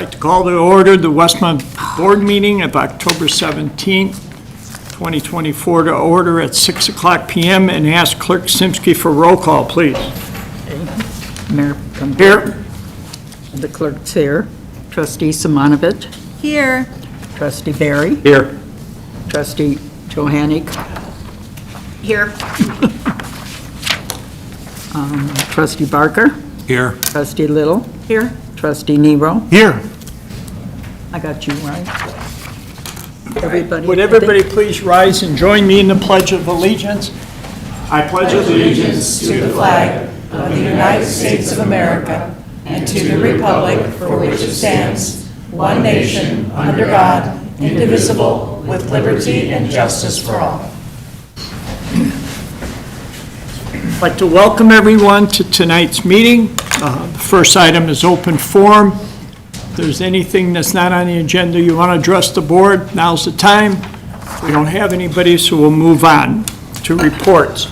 like to call to order the Westmont Board meeting of October 17th, 2024 to order at 6 o'clock p.m. and ask Clerk Simsky for roll call, please. Mayor Plummer. Here. The clerk's here. Trustee Simonovich. Here. Trustee Barry. Here. Trustee Johannick. Here. Trustee Barker. Here. Trustee Little. Here. Trustee Nero. Here. I got you right. Everybody. Would everybody please rise and join me in the Pledge of Allegiance? I pledge allegiance to the flag of the United States of America and to the republic for which it stands, one nation, under God, indivisible, with liberty and justice for all. I'd like to welcome everyone to tonight's meeting. The first item is open forum. If there's anything that's not on the agenda you want to address the board, now's the time. We don't have anybody, so we'll move on to reports.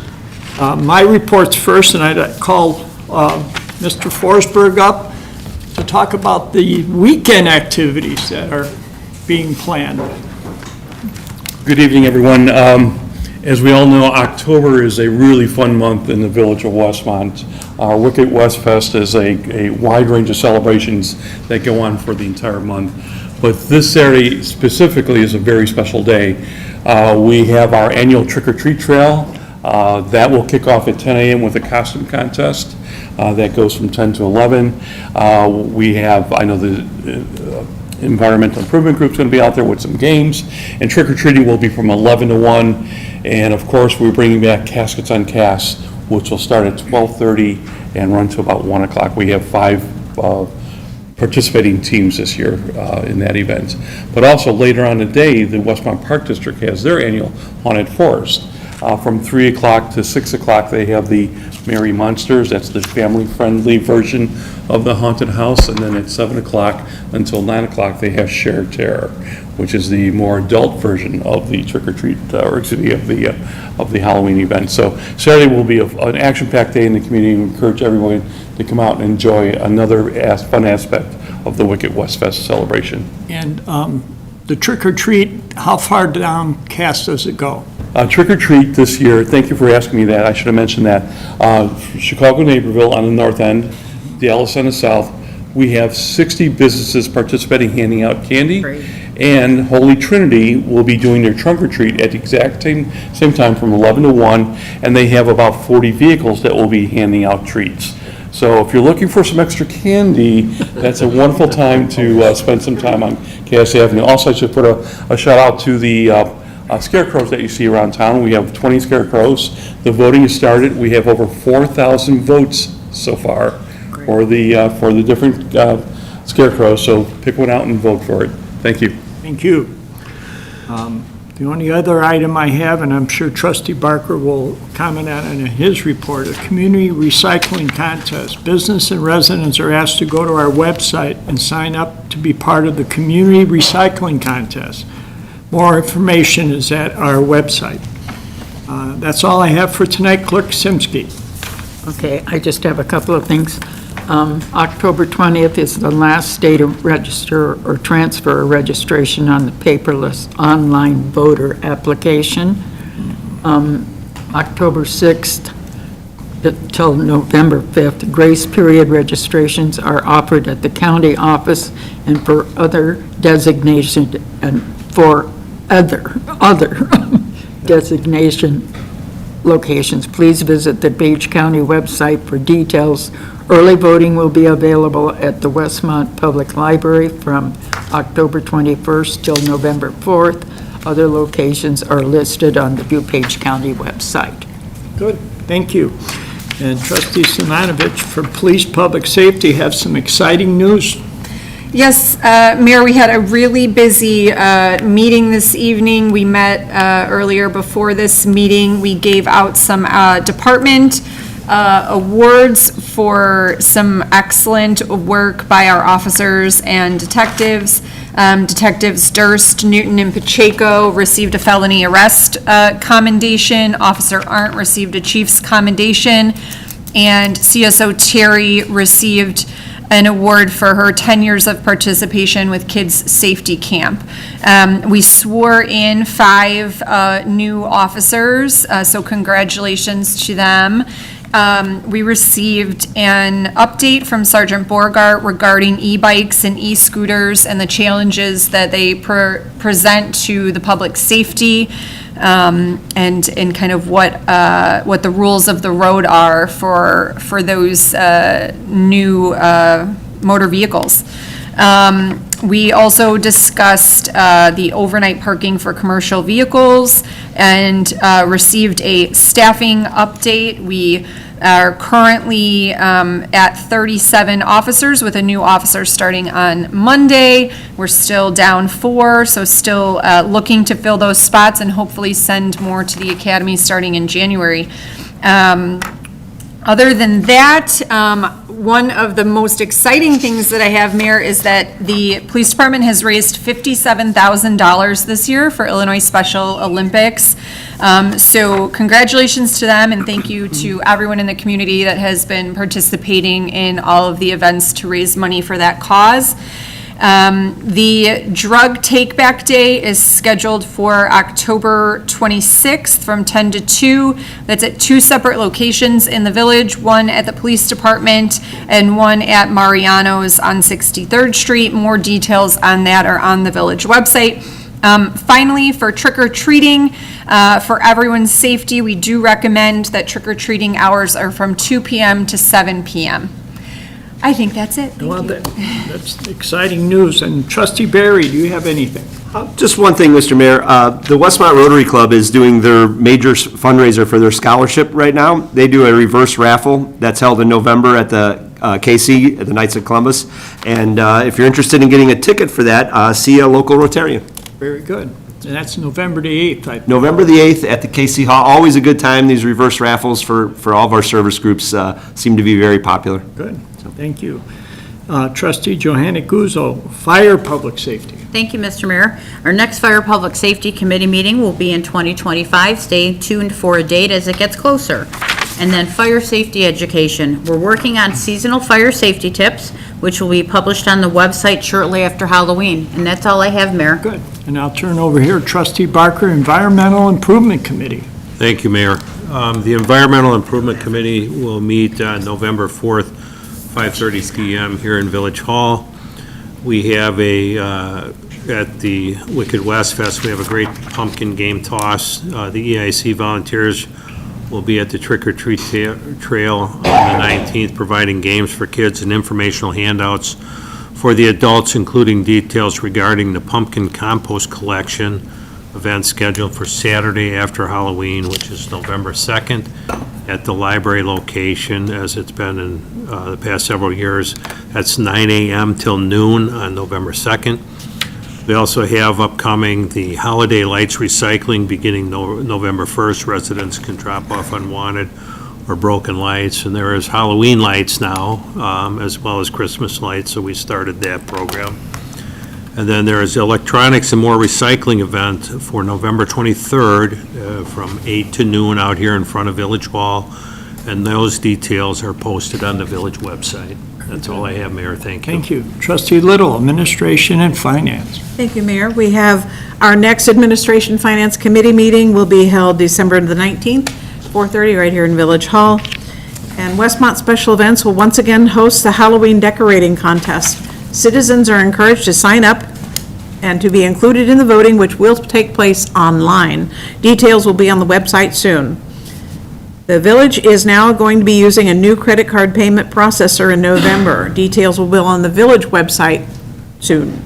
My report's first, and I'd call Mr. Forsberg up to talk about the weekend activities that are being planned. Good evening, everyone. As we all know, October is a really fun month in the village of Westmont. Our Wicked West Fest is a wide range of celebrations that go on for the entire month. But this Saturday specifically is a very special day. We have our annual trick-or-treat trail. That will kick off at 10 a.m. with a costume contest. That goes from 10 to 11. We have, I know the environmental improvement group's going to be out there with some games, and trick-or-treating will be from 11 to 1. And of course, we're bringing back Caskets on Cast, which will start at 12:30 and run to about 1 o'clock. We have 5 participating teams this year in that event. But also later on today, the Westmont Park District has their annual Haunted Forest. From 3 o'clock to 6 o'clock, they have the Merry Monsters. That's the family-friendly version of the haunted house. And then at 7 o'clock until 9 o'clock, they have Sheer Terror, which is the more adult version of the trick-or-treat, of the Halloween event. So Saturday will be an action-packed day in the community. We encourage everyone to come out and enjoy another fun aspect of the Wicked West Fest celebration. And the trick-or-treat, how far down Cass does it go? Trick-or-treat this year, thank you for asking me that, I should have mentioned that. Chicago Naperville on the north end, Dallas on the south, we have 60 businesses participating, handing out candy. Great. And Holy Trinity will be doing their trunk-or-treat at the exact same time from 11 to 1, and they have about 40 vehicles that will be handing out treats. So if you're looking for some extra candy, that's a wonderful time to spend some time on Cass Avenue. Also, I should put a shout out to the scarecrows that you see around town. We have 20 scarecrows. The voting has started. We have over 4,000 votes so far for the different scarecrows. So pick one out and vote for it. Thank you. Thank you. The only other item I have, and I'm sure Trustee Barker will comment on it in his report, a community recycling contest. Business and residents are asked to go to our website and sign up to be part of the community recycling contest. More information is at our website. That's all I have for tonight. Clerk Simsky. Okay, I just have a couple of things. October 20th is the last day to register or transfer a registration on the paperless online voter application. October 6th till November 5th, grace period registrations are offered at the county office and for other designation and for other designation locations. Please visit the Page County website for details. Early voting will be available at the Westmont Public Library from October 21st till November 4th. Other locations are listed on the DuPage County website. Good, thank you. And Trustee Simonovich, for Police Public Safety, have some exciting news. Yes, Mayor, we had a really busy meeting this evening. We met earlier before this meeting. We gave out some department awards for some excellent work by our officers and detectives. Detectives Durst, Newton, and Pacheco received a felony arrest commendation. Officer Arndt received a chief's commendation. And CSO Terry received an award for her 10 years of participation with Kids Safety Camp. We swore in 5 new officers, so congratulations to them. We received an update from Sergeant Borgart regarding e-bikes and e-scooters and the challenges that they present to the public safety, and kind of what the rules of the road are for those new motor vehicles. We also discussed the overnight parking for commercial vehicles and received a staffing update. We are currently at 37 officers with a new officer starting on Monday. We're still down 4, so still looking to fill those spots and hopefully send more to the academy starting in January. Other than that, one of the most exciting things that I have, Mayor, is that the police department has raised $57,000 this year for Illinois Special Olympics. So congratulations to them, and thank you to everyone in the community that has been participating in all of the events to raise money for that cause. The drug take-back day is scheduled for October 26th from 10 to 2. That's at 2 separate locations in the village, one at the police department and one at Mariano's on 63rd Street. More details on that are on the village website. Finally, for trick-or-treating, for everyone's safety, we do recommend that trick-or-treating hours are from 2 p.m. to 7 p.m. I think that's it. Well, that's exciting news. And Trustee Barry, do you have anything? Just one thing, Mr. Mayor. The Westmont Rotary Club is doing their major fundraiser for their scholarship right now. They do a reverse raffle that's held in November at the KC, at the Knights of Columbus. And if you're interested in getting a ticket for that, see a local Rotarian. Very good. And that's November the 8th, I think. November the 8th at the KC Hall. Always a good time. These reverse raffles for all of our service groups seem to be very popular. Good. Thank you. Trustee Johanna Guzzo, Fire Public Safety. Thank you, Mr. Mayor. Our next Fire Public Safety Committee meeting will be in 2025. Stay tuned for a date as it gets closer. And then fire safety education. We're working on seasonal fire safety tips, which will be published on the website shortly after Halloween. And that's all I have, Mayor. Good. And I'll turn over here, Trustee Barker, Environmental Improvement Committee. Thank you, Mayor. The Environmental Improvement Committee will meet on November 4th, 5:30 p.m. here in Village Hall. We have at the Wicked West Fest, we have a great pumpkin game toss. The EIC volunteers will be at the Trick or Treat Trail on the 19th, providing games for kids and informational handouts for the adults, including details regarding the pumpkin compost collection event scheduled for Saturday after Halloween, which is November 2nd, at the library location, as it's been in the past several years. That's 9 a.m. till noon on November 2nd. We also have upcoming the holiday lights recycling beginning November 1st. Residents can drop off unwanted or broken lights, and there is Halloween lights now, as well as Christmas lights, so we started that program. And then there is electronics and more recycling event for November 23rd from 8 to noon out here in front of Village Hall, and those details are posted on the village website. That's all I have, Mayor. Thank you. Thank you. Trustee Little, Administration and Finance. Thank you, Mayor. We have our next Administration Finance Committee meeting will be held December the 19th, 4:30, right here in Village Hall. And Westmont Special Events will once again host the Halloween decorating contest. Citizens are encouraged to sign up and to be included in the voting, which will take place online. Details will be on the website soon. The village is now going to be using a new credit card payment processor in November. Details will be on the village website soon.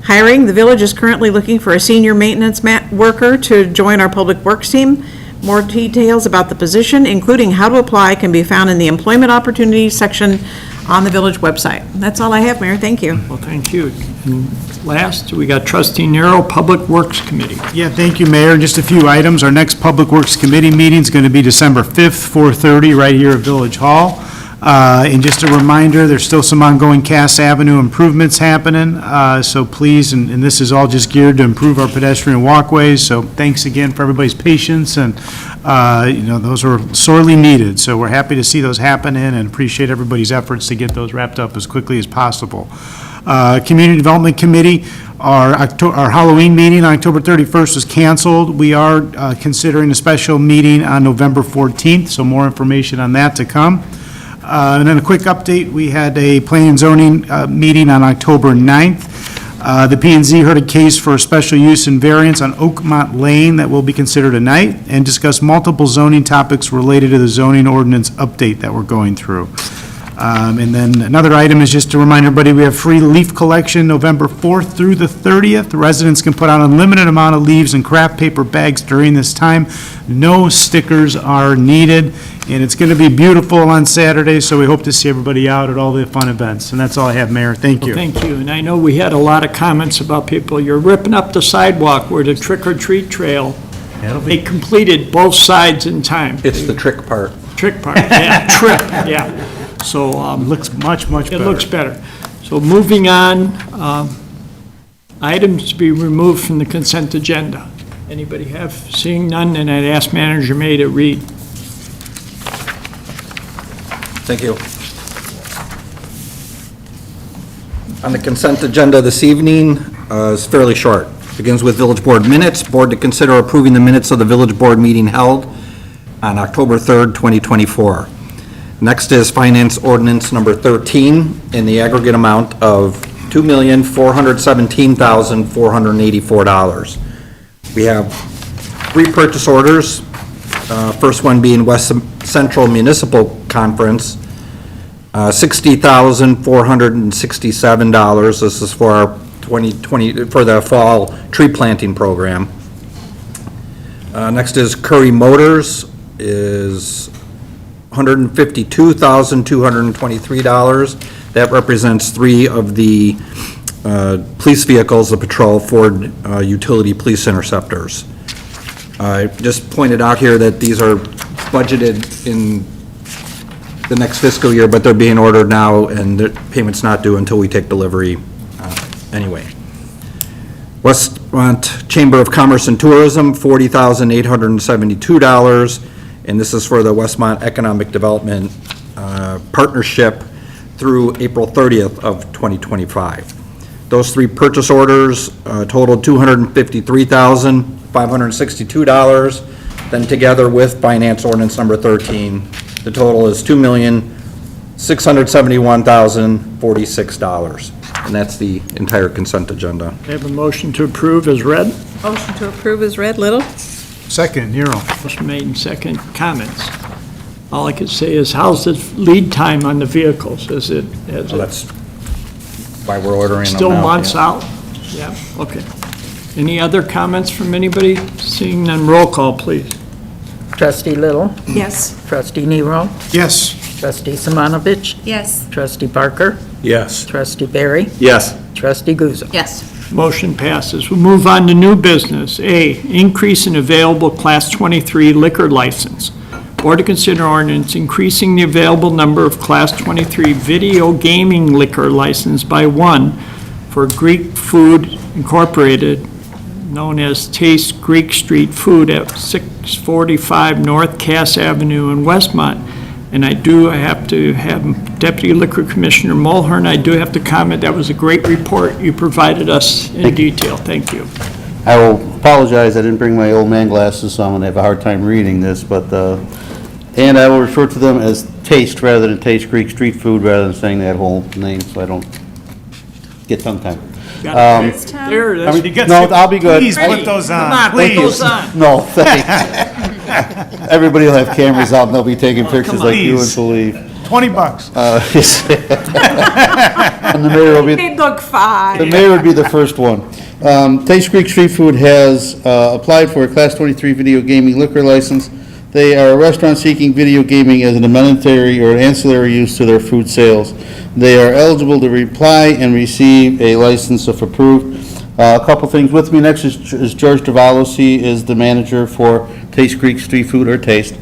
Hiring, the village is currently looking for a senior maintenance worker to join our public works team. More details about the position, including how to apply, can be found in the employment opportunities section on the village website. That's all I have, Mayor. Thank you. Well, thank you. And last, we got Trustee Nero, Public Works Committee. Yeah, thank you, Mayor. Just a few items. Our next Public Works Committee meeting is going to be December 5th, 4:30, right here at Village Hall. And just a reminder, there's still some ongoing Cass Avenue improvements happening, so please, and this is all just geared to improve our pedestrian walkways, so thanks again for everybody's patience, and, those were sorely needed, so we're happy to see those happening and appreciate everybody's efforts to get those wrapped up as quickly as possible. Community Development Committee, our Halloween meeting on October 31st was canceled. We are considering a special meeting on November 14th, so more information on that to come. And then a quick update, we had a planning and zoning meeting on October 9th. The P&Z heard a case for a special use and variance on Oakmont Lane that will be considered tonight, and discussed multiple zoning topics related to the zoning ordinance update that we're going through. And then another item is just to remind everybody, we have free leaf collection November 4th through the 30th. Residents can put out an unlimited amount of leaves in craft paper bags during this time. No stickers are needed, and it's going to be beautiful on Saturday, so we hope to see everybody out at all the fun events. And that's all I have, Mayor. Thank you. Thank you, and I know we had a lot of comments about people, you're ripping up the sidewalk where the trick-or-treat trail, they completed both sides in time. It's the trick part. Trick part, yeah, trick, yeah. So, Looks much, much it better. looks better. So moving on, items to be removed from the consent agenda. Anybody have? Seeing none, and I'd ask Manager May to read. Thank you. On the consent agenda this evening is fairly short. Begins with Village Board minutes. Board to consider approving the minutes of the Village Board meeting held on October 3rd, 2024. Next is Finance Ordinance Number 13 in the aggregate amount of $2,417,484. We have 3 purchase orders. First one being West Central Municipal Conference, $60,467. This is for our 2020, for the fall tree planting program. Next is Curry Motors, is $152,223. That represents 3 of the police vehicles, the patrol Ford utility police interceptors. I just pointed out here that these are budgeted in the next fiscal year, but they're being ordered now, and the payment's not due until we take delivery anyway. Westmont Chamber of Commerce and Tourism, $40,872, and this is for the Westmont Economic Development Partnership through April 30th of 2025. Those 3 purchase orders totaled $253,562. Then together with Finance Ordinance Number 13, the total is $2,671,046. And that's the entire consent agenda. I have a motion to approve as read. Motion to approve is read. Little? Second, Nero. Motion made and second. Comments? All I could say is, how's the lead time on the vehicles? Is it So that's why we're ordering them now. still months yeah. out? Yeah, okay. Any other comments from anybody? Seeing none, roll call, please. Trustee Little, Yes. Trustee Nero, Yes. Trustee Simonovich, Yes. Trustee Parker, Yes. Trustee Barry, Yes. Trustee Guzzo. Yes. Motion passes. We'll move on to new business. A, increase in available Class 23 liquor license. Board to consider ordinance increasing the available number of Class 23 video gaming liquor license by 1 for Greek Food Incorporated, known as Taste Greek Street Food at 645 North Cass Avenue in Westmont. And I have to have Deputy Liquor Commissioner Mulhern, I do have to comment, that was a great report you provided us in detail. Thank you. I will apologize, I didn't bring my old man glasses, so I'm going to have a hard time reading this, but, and I will refer to them as Taste rather than Taste Greek Street Food, rather than saying that whole name, so I don't get tongue-tied. There it is. No, I'll be good. Please put those on. Come on, put those on. No, thanks. Everybody will have cameras out, and they'll be taking pictures like you wouldn't Please. believe. $20. And the mayor will be... They look fine. The mayor would be the first one. Taste Creek Street Food has applied for a Class 23 video gaming liquor license. They are a restaurant seeking video gaming as an amenitary or an ancillary use to their food sales. They are eligible to apply and receive a license if approved. A couple things with me next is George Travalos. He is the manager for Taste Creek Street Food, or Taste.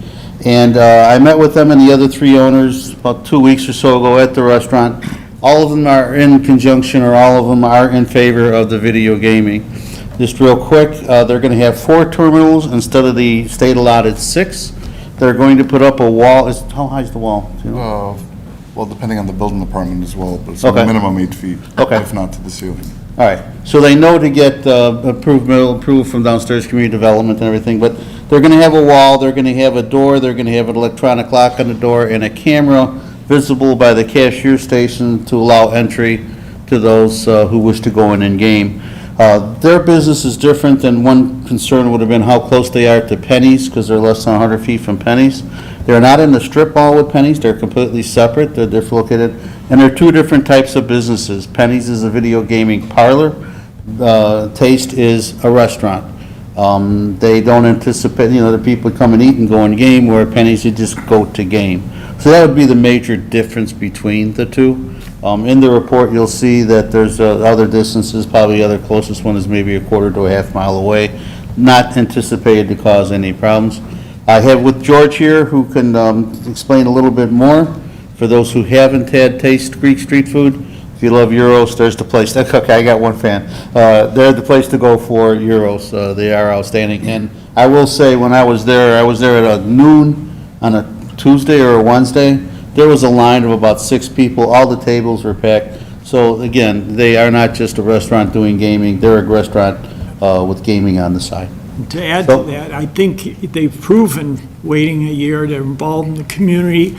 And I met with them and the other 3 owners about 2 weeks or so ago at the restaurant. All of them are in conjunction, or all of them are in favor of the video gaming. Just real quick, they're going to have 4 terminals instead of the state allotted 6. They're going to put up a wall. How high is the wall? Do you know? Well, depending on the building department as well, but it's a Okay. minimum 8 feet. Okay. If not to the ceiling. All right, so they know to get approval from downstairs community development and everything, but they're going to have a wall, they're going to have a door, they're going to have an electronic lock on the door, and a camera visible by the cashier station to allow entry to those who wish to go in and game. Their business is different, than one concern would have been how close they are to Penny's, because they're less than 100 feet from Penny's. They're not in the strip mall with Penny's, they're completely separate, they're located, and they're 2 different types of businesses. Penny's is a video gaming parlor, Taste is a restaurant. They don't anticipate, the people come and eat and go and game, where Penny's, you just go to game. So that would be the major difference between the 2. In the report, you'll see that there's other distances, probably the other closest one is maybe a quarter to a half mile away, not anticipated to cause any problems. I have with George here, who can explain a little bit more. For those who haven't had Taste Greek Street Food, if you love gyros, there's the place. Okay, I got one fan. They're the place to go for gyros. They are outstanding. And I will say, when I was there at noon on a Tuesday or a Wednesday. There was a line of about 6 people. All the tables were packed. So again, they are not just a restaurant doing gaming. They're a restaurant with gaming on the side. To add to that, I think they've proven, waiting a year, they're involved in the community.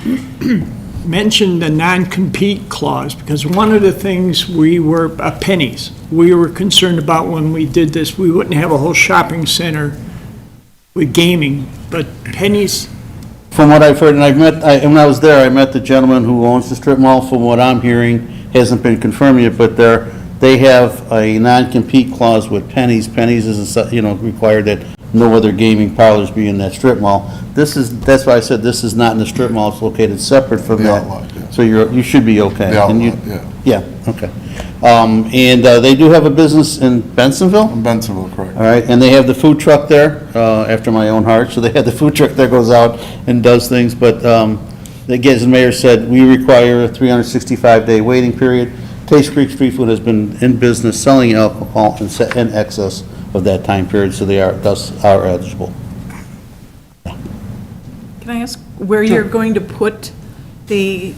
Mentioned the non-compete clause, because one of the things we were, Penny's, we were concerned about when we did this, we wouldn't have a whole shopping center with gaming, but Penny's. From what I've heard, and when I was there, I met the gentleman who owns the strip mall. From what I'm hearing, hasn't been confirmed yet, but they have a non-compete clause with Penny's. Penny's is, required that no other gaming parlors be in that strip mall. That's why I said this is not in the strip mall. It's located separate from The that. outlet, yeah. So you should be okay. The And you- outlet, yeah. Yeah, okay. And they do have a business in Bensonville? In Bentonville, correct. All right, and they have the food truck there, after my own heart, so they have the food truck that goes out and does things, but, again, as the mayor said, we require a 365-day waiting period. Taste Creek Street Food has been in business selling alcohol in excess of that time period, so they are eligible. Can I ask where you're going to put the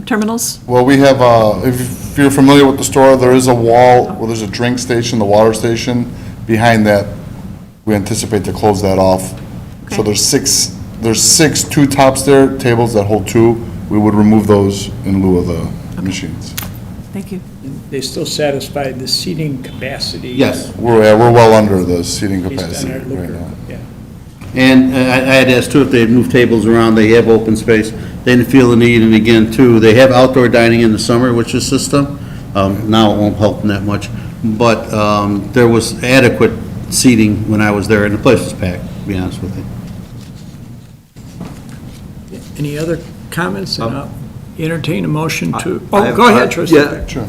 terminals? Well, we have, if you're familiar with the store, there is a wall, well, there's a drink station, the water station. Behind that, we anticipate to close that off. So Okay. there's six two-tops there, tables that hold 2. We would remove those in lieu of the machines. Thank you. They still satisfy the seating capacity. Yes. We're well under the seating Based on capacity our right liquor, now. yeah. And I had asked too if they'd move tables around, they have open space, they didn't feel the need, and again, too, they have outdoor dining in the summer, which is system. Now it won't help them that much, but there was adequate seating when I was there, and the place was packed, to be honest with you. Any other comments? And I'll entertain a motion to, go ahead, trustee. Yeah. Sure.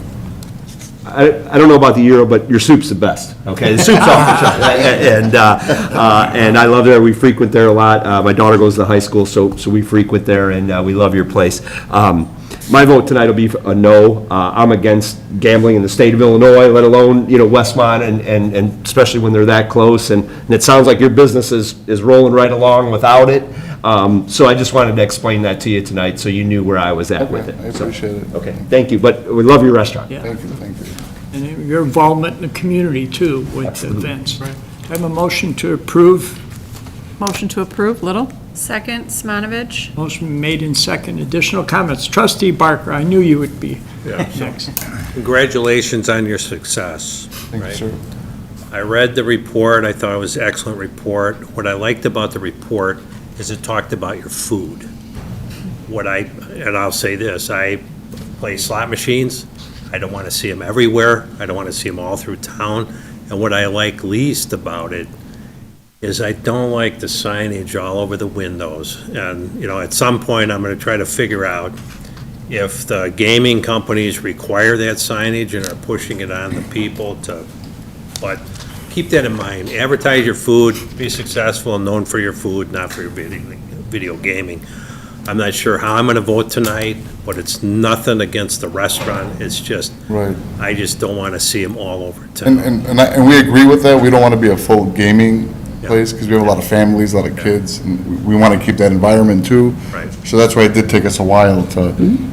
I don't know about the Euro, but your soup's the best, okay? The soup's off the chart. And I love there, we frequent there a lot. My daughter goes to high school, so we frequent there, and we love your place. My vote tonight will be a no. I'm against gambling in the state of Illinois, let alone, Westmont, and especially when they're that close. And it sounds like your business is rolling right along without it. So I just wanted to explain that to you tonight, so you knew where I was at with it. I So, appreciate it. okay, thank you, but we love your restaurant. Yeah. Thank you. And your involvement in the community, too, with events. I have a motion to approve. Motion to approve, Little? Second, Smanovich. Motion made in second. Additional comments? Trustee Barker, I knew you would be next. Congratulations on your success. Thank you, sir. I read the report, I thought it was an excellent report. What I liked about the report is it talked about your food. And I'll say this, I play slot machines, I don't want to see them everywhere, I don't want to see them all through town, and what I like least about it is I don't like the signage all over the windows. And, at some point, I'm going to try to figure out if the gaming companies require that signage and are pushing it on the people but keep that in mind. Advertise your food, be successful and known for your food, not for your video gaming. I'm not sure how I'm going to vote tonight, but it's nothing against the restaurant. It's just, Right. I just don't want to see them all over town. And we agree with that. We don't want to be a full gaming place because we have a lot of families, a lot of kids, and we want to keep that environment too. Right. So that's why it did take us a while to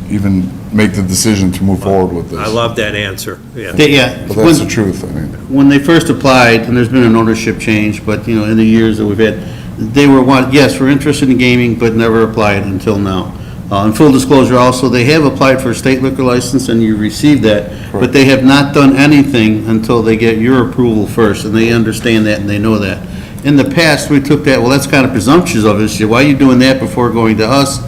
even make the decision to move forward with this. I love that answer, yeah. Yeah. But that's the truth, I mean. When they first applied, and there's been an ownership change, but, you know, in the years that we've had, they were yes, we're interested in gaming, but never applied until now. In full disclosure also, they have applied for a state liquor license, and you received that, but they have not done anything until they get your approval first, and they understand that and they know that. In the past, we took that, well, that's kind of presumptuous of us, why are you doing that before going to us?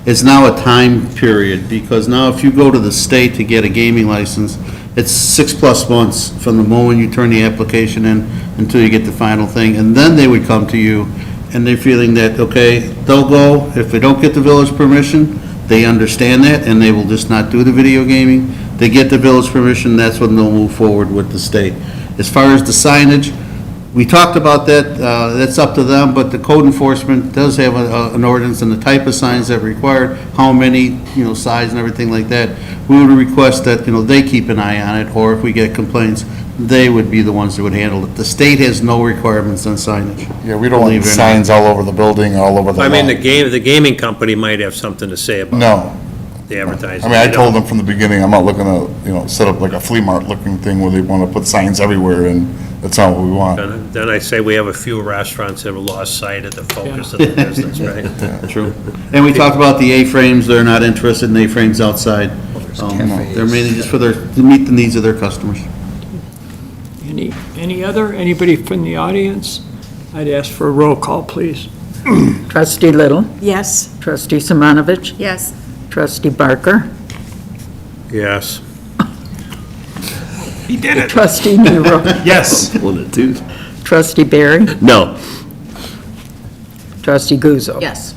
It's now a time period, because now if you go to the state to get a gaming license, it's 6+ months from the moment you turn the application in until you get the final thing, and then they would come to you, and they're feeling that, okay, they'll go, if they don't get the village permission, they understand that, and they will just not do the video gaming. They get the village permission, that's when they'll move forward with the state. As far as the signage, we talked about that, that's up to them, but the code enforcement does have an ordinance and the type of signs that are required, how many, size and everything like that. We would request that, they keep an eye on it, or if we get complaints, they would be the ones that would handle it. The state has no requirements on signage. Yeah, we don't want Believe it or not. signs all over the building, all over the I mean, lot. the gaming company might have something to say about No. the advertising. I mean, I told them from the beginning, I'm not looking to, set up like a flea mart looking thing where they want to put signs everywhere, and that's not what we want. Then I say we have a few restaurants that have lost sight of the focus of the business, right? True. And we talked about the A-frames, they're not interested in A-frames outside. They're mainly just to meet the needs of their customers. Anybody from the audience? I'd ask for a roll call, please. Trustee Little, Yes. trustee Simonovich, Yes. trustee Barker, Yes. He did it. trustee Nero, Yes. One and two. trustee Barry, No. trustee Guzzo. Yes.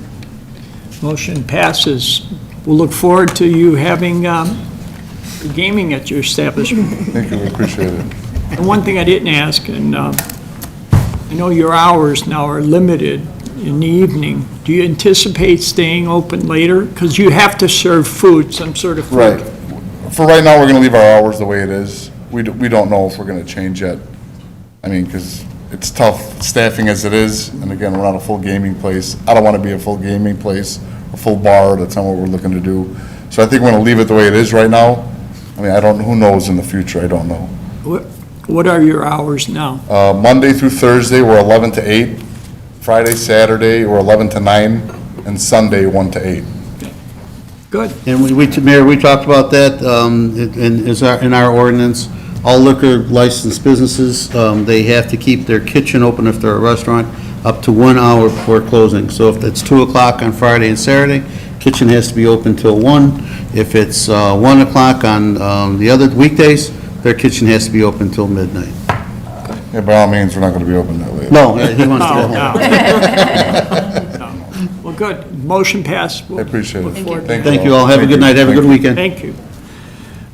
Motion passes. We'll look forward to you having gaming at your establishment. Thank you, we appreciate it. And one thing I didn't ask, and I know your hours now are limited in the evening. Do you anticipate staying open later? Because you have to serve food, some sort of food. Right. For right now, we're going to leave our hours the way it is. We don't know if we're going to change yet. I mean, because it's tough staffing as it is, and again, we're not a full gaming place. I don't want to be a full gaming place, a full bar, that's not what we're looking to do. So I think we're going to leave it the way it is right now. I mean, who knows in the future, I don't know. What are your hours now? Monday through Thursday, we're 11 to 8. Friday, Saturday, we're 11 to 9, and Sunday, 1 to 8. Good. And Mayor, we talked about that, in our ordinance, all liquor licensed businesses, they have to keep their kitchen open if they're a restaurant, up to 1 hour before closing. So if it's 2 o'clock on Friday and Saturday, kitchen has to be open till 1. If it's 1 o'clock on the other weekdays, their kitchen has to be open till midnight. Yeah, by all means, we're not going to be open that late. No, he wants to go No, home. no. Well, good. Motion passed. I appreciate it. Thank you all, have a good night, have a good weekend. Thank you.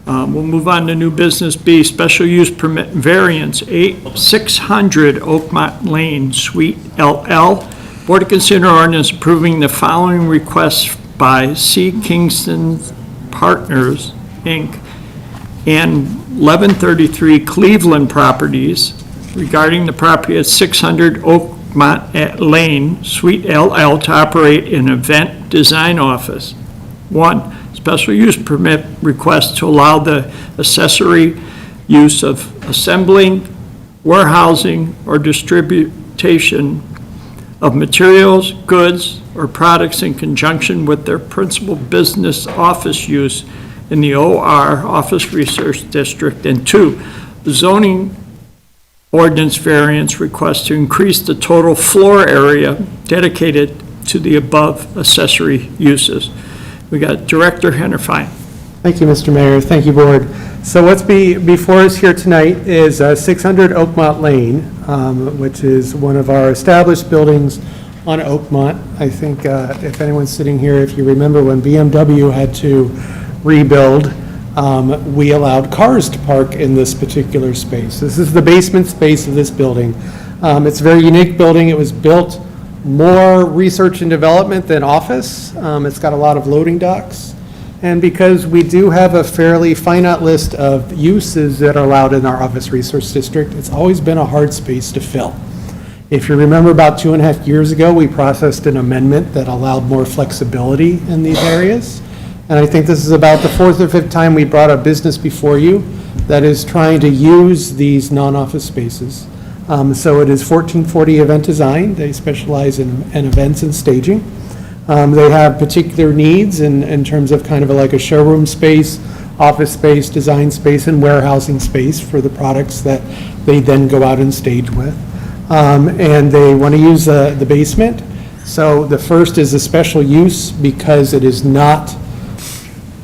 We'll move on to new business B, special use permit variance, 600 Oakmont Lane, Suite LL. Board to consider ordinance approving the following requests by C. Kingston Partners, Inc., and 1133 Cleveland Properties regarding the property at 600 Oakmont Lane, Suite LL, to operate an event design office. 1, special use permit request to allow the accessory use of assembling, warehousing, or distribution of materials, goods, or products in conjunction with their principal business office use in the OR, Office Research District. And 2, the zoning ordinance variance request to increase the total floor area dedicated to the above accessory uses. We got Director Hennerfein. Thank you, Mr. Mayor. Thank you, Board. So what's before us here tonight is 600 Oakmont Lane, which is one of our established buildings on Oakmont. I think if anyone's sitting here, if you remember when BMW had to rebuild, we allowed cars to park in this particular space. This is the basement space of this building. It's a very unique building. It was built more research and development than office. It's got a lot of loading docks. And because we do have a fairly finite list of uses that are allowed in our office research district, it's always been a hard space to fill. If you remember, about 2.5 years ago, we processed an amendment that allowed more flexibility in these areas. And I think this is about the 4th or 5th time we brought a business before you that is trying to use these non-office spaces. So it is 1440 Event Design. They specialize in events and staging. They have particular needs in terms of kind of like a showroom space, office space, design space, and warehousing space for the products that they then go out and stage with. And they want to use the basement. So the first is a special use because it is not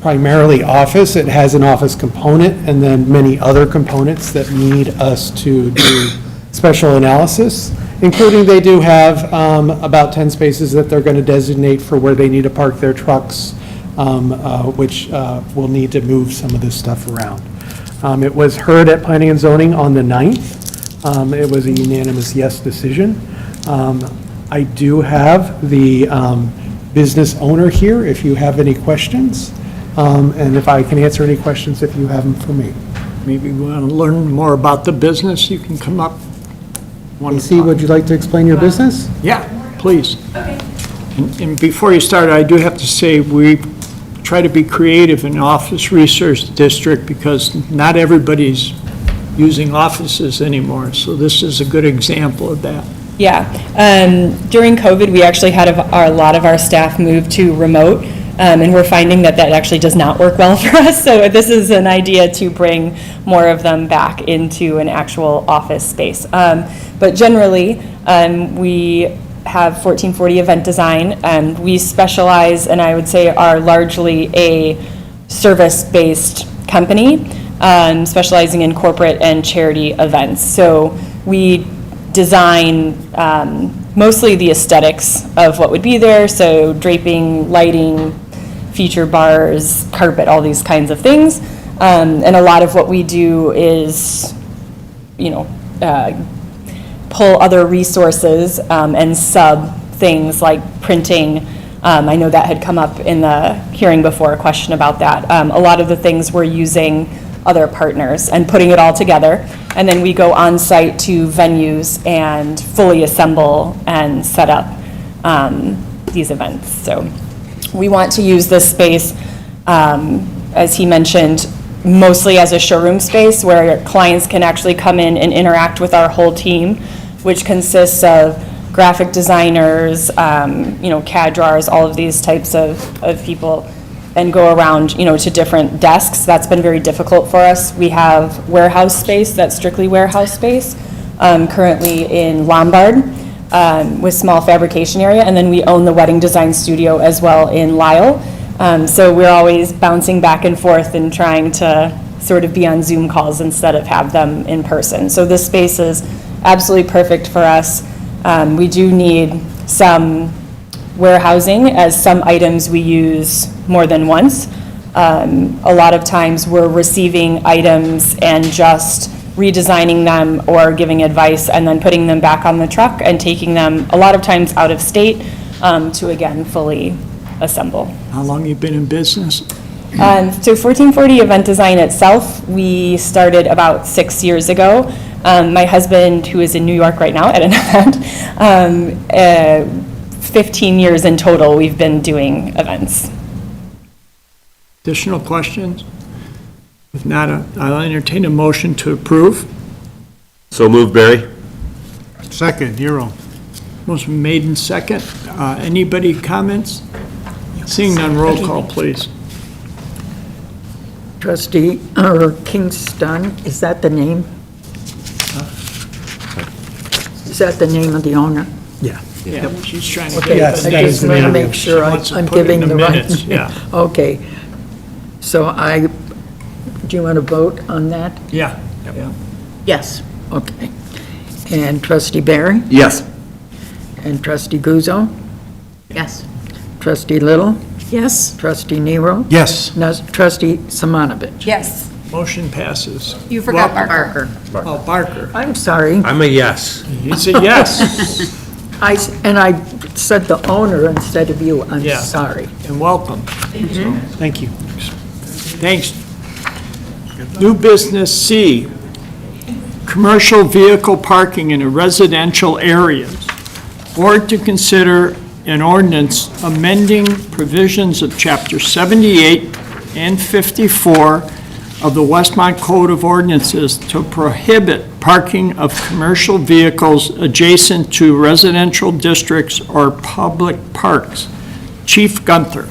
primarily office. It has an office component and then many other components that need us to do special analysis, including they do have about 10 spaces that they're going to designate for where they need to park their trucks, which will need to move some of this stuff around. It was heard at Planning and Zoning on the 9th. It was a unanimous yes decision. I do have the business owner here if you have any questions, and if I can answer any questions if you have them for me. Maybe you want to learn more about the business, you can come up. AC, would you like to explain your business? Yeah, please. Okay. And before you start, I do have to say, we try to be creative in Office Research District because not everybody's using offices anymore, so this is a good example of that. Yeah. During COVID, we actually had a lot of our staff move to remote, and we're finding that actually does not work well for us. So this is an idea to bring more of them back into an actual office space. But generally, we have 1440 Event Design, and we specialize, and I would say are largely a service-based company, specializing in corporate and charity events. So we design mostly the aesthetics of what would be there, so draping, lighting, feature bars, carpet, all these kinds of things. And a lot of what we do is, pull other resources and sub things like printing. I know that had come up in the hearing before, a question about that. A lot of the things we're using other partners and putting it all together. And then we go on site to venues and fully assemble and set up these events. So we want to use this space, as he mentioned, mostly as a showroom space where clients can actually come in and interact with our whole team, which consists of graphic designers, CAD drawers, all of these types of people, and go around, to different desks. That's been very difficult for us. We have warehouse space, that's strictly warehouse space, currently in Lombard, with small fabrication area, and then we own the wedding design studio as well in Lisle. So we're always bouncing back and forth and trying to sort of be on Zoom calls instead of have them in person. So this space is absolutely perfect for us. We do need some warehousing, as some items we use more than once. A lot of times we're receiving items and just redesigning them or giving advice and then putting them back on the truck and taking them a lot of times out of state to again fully assemble. How long you been in business? So 1440 Event Design itself, we started about 6 years ago. My husband, who is in New York right now at an event, 15 years in total we've been doing events. Additional questions? If not, I'll entertain a motion to approve. So moved, Barry. Second, Euro. Motion made in second. Anybody comments? Seeing none, roll call, please. Trustee, Kingston, is that the name? Is that the name of the owner? Yeah. Yeah, she's trying to Okay, get I it. just want to make sure She wants to I'm put it in giving the minutes, right. yeah. Okay. So do you want to vote on that? Yeah. Yeah. Yes. Okay. And Trustee Barry? Yes. And Trustee Guzzo? Yes. Trustee Little? Yes. Trustee Nero? Yes. Now, Trustee Simonovich? Yes. Motion passes. You forgot Well, Barker. Barker. Oh, Barker. I'm sorry. I'm a yes. It's a yes. And I said the owner instead of you, I'm Yeah. sorry. And welcome. Thank you. Thanks. New business C, commercial vehicle parking in residential areas. Board to consider an ordinance amending provisions of Chapter 78 and 54 of the Westmont Code of Ordinances to prohibit parking of commercial vehicles adjacent to residential districts or public parks. Chief Gunther.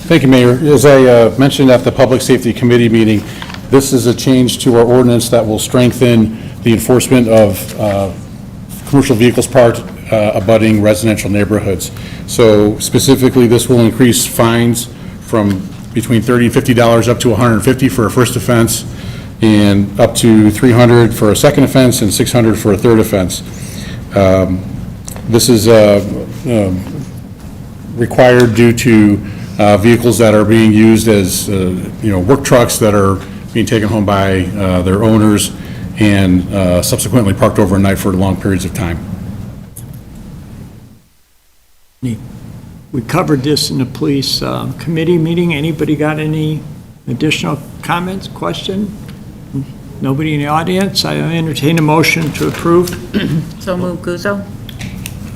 Thank you, Mayor. As I mentioned at the Public Safety Committee meeting, this is a change to our ordinance that will strengthen the enforcement of commercial vehicles parked abutting residential neighborhoods. So specifically, this will increase fines from between $30 and $50 up to $150 for a first offense, and up to $300 for a second offense and $600 for a third offense. This is required due to vehicles that are being used as, work trucks that are being taken home by their owners and subsequently parked overnight for long periods of time. We covered this in the police committee meeting. Anybody got any additional comments, question? Nobody in the audience? I entertain a motion to approve. So move Guzzo?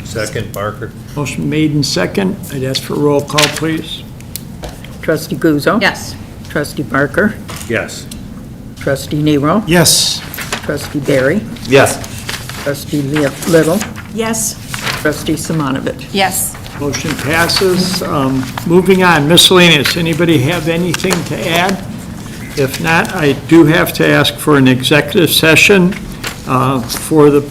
Second, Barker. Motion made and second. I'd ask for a roll call, please. Trustee Guzzo? Yes. Trustee Barker? Yes. Trustee Nero? Yes. Trustee Barry? Yes. Trustee Little? Yes. Trustee Simonovich? Yes. Motion passes. Moving on, miscellaneous. Anybody have anything to add? If not, I do have to ask for an executive session for the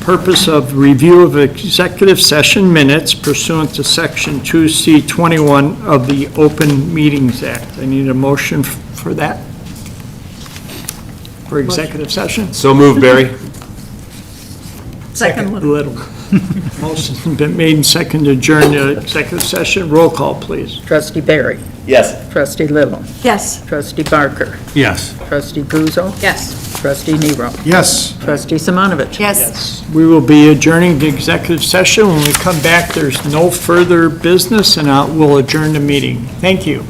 purpose of review of executive session minutes pursuant to Section 2C21 of the Open Meetings Act. I need a motion for that, for executive session. So moved, Barry. Second. Little. Motion's been made and seconded to adjourn the executive session. Roll call, please. Trustee Barry? Yes. Trustee Little? Yes. Trustee Barker? Yes. Trustee Guzzo? Yes. Trustee Nero? Yes. Trustee Simonovich? Yes. We will be adjourning the executive session. When we come back, there's no further business, and we'll adjourn the meeting. Thank you.